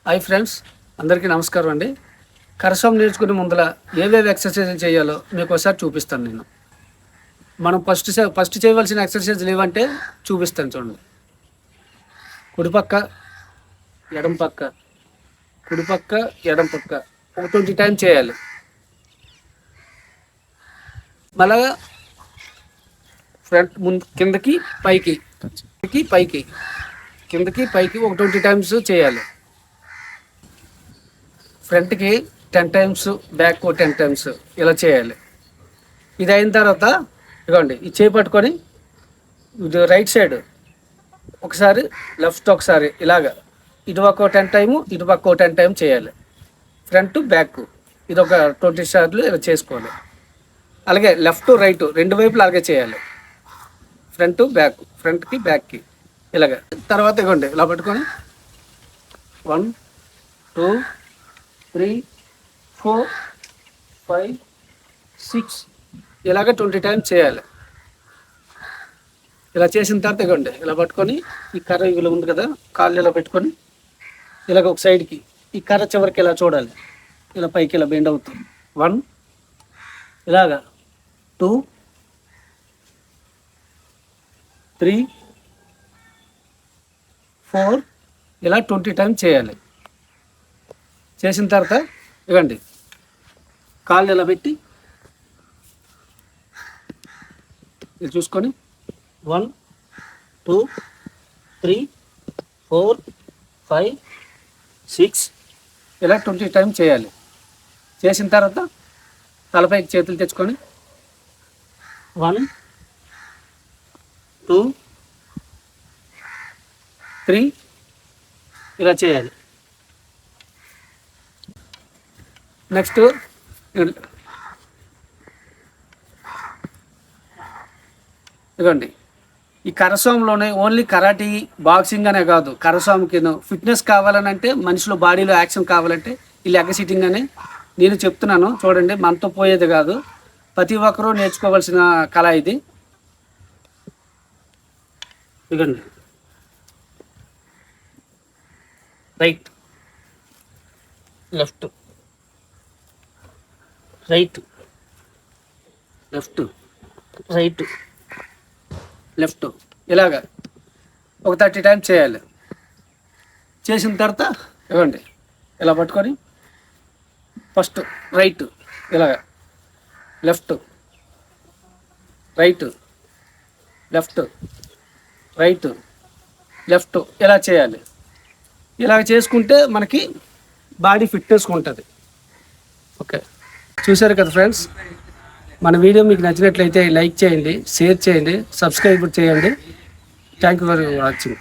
Hi friends, అందరికీ నమస్కారం అండి. కరసం నేర్చుకునే ముందల ఏవేవి ఎక్సర్సైజులు చేయాలో మీకు ఒకసారి చూపిస్తాను. నేను మనం ఫస్ట్ చేయవలసిన ఎక్సర్సైజులు ఏవంటే చూపిస్తాను చూడండి. కుడిపక్క ఎడం పక్క, కుడిపక్క ఎడం పక్క ఒక 20 టైం చేయాలి. మళ్ళా ఫ్రంట్ ముందు కిందకి పైకి పైకి కిందకి పైకి ఒక 20 టైమ్స్ చేయాలి. ఫ్రంట్కి 10 టైమ్స్, బ్యాక్ 10 టైమ్స్ ఇలా చేయాలి. ఇది అయిన తర్వాత ఇదిగోండి, ఈ చేయి పట్టుకొని ఇది రైట్ సైడ్ ఒకసారి, లెఫ్ట్ ఒకసారి, ఇలాగా ఇటుపక్క 10 టైము, ఇటుపక్క 10 టైం చేయాలి. ఫ్రంట్ బ్యాక్ ఇది ఒక 20 సార్లు ఇలా చేసుకోవాలి. అలాగే లెఫ్ట్ రైట్ రెండు వైపులు అలాగే చేయాలి. ఫ్రంట్ బ్యాక్, ఫ్రంట్కి బ్యాక్కి ఇలాగ. తర్వాత ఇవ్వండి ఇలా పట్టుకొని 1 2 3 4 5 6 ఇలాగ 20 టైమ్స్ చేయాలి. ఇలా చేసిన తర్వాత ఇవ్వండి ఇలా పట్టుకొని ఈ కర్ర ఇలా ఉంది కదా, కాళ్ళు ఇలా పెట్టుకొని ఇలాగ ఒక సైడ్కి ఈ కర్ర చివరికి ఇలా చూడాలి. ఇలా పైకి ఇలా బెండ్ అవుతుంది. 1 ఇలాగా 2 3 4 ఇలా 20 టైమ్స్ చేయాలి. చేసిన తర్వాత ఇవ్వండి కాళ్ళు ఇలా పెట్టి ఇది చూసుకొని 1 2 3 4 5 6 ఇలా 20 టైమ్స్ చేయాలి. చేసిన తర్వాత తలపైకి చేతులు తెచ్చుకొని 1 2 3 ఇలా చేయాలి. నెక్స్ట్ ఇదిగోండి, ఈ కరస్వామిలోనే ఓన్లీ కరాటీ, బాక్సింగ్ అనే కాదు, కరస్వామికి ఫిట్నెస్ కావాలని అంటే, మనిషిలో బాడీలో యాక్షన్ కావాలంటే ఈ లెగ్ సిట్టింగ్ అని నేను చెప్తున్నాను. చూడండి, మనతో పోయేది కాదు, ప్రతి ఒక్కరూ నేర్చుకోవాల్సిన కళ ఇది. ఇదిగోండి, right left, right left, right left ఇలాగా ఒక 30 టైమ్స్ చేయాలి. చేసిన తర్వాత ఇవ్వండి ఇలా పట్టుకొని ఫస్ట్ రైట్ ఇలాగా, left right, left right left ఇలా చేయాలి. ఇలా చేసుకుంటే మనకి బాడీ ఫిట్నెస్గా ఉంటుంది. ఓకే, చూశారు కదా ఫ్రెండ్స్, మన వీడియో మీకు నచ్చినట్లయితే లైక్ చేయండి, షేర్ చేయండి, సబ్స్క్రైబ్ చేయండి. Thank you for watching.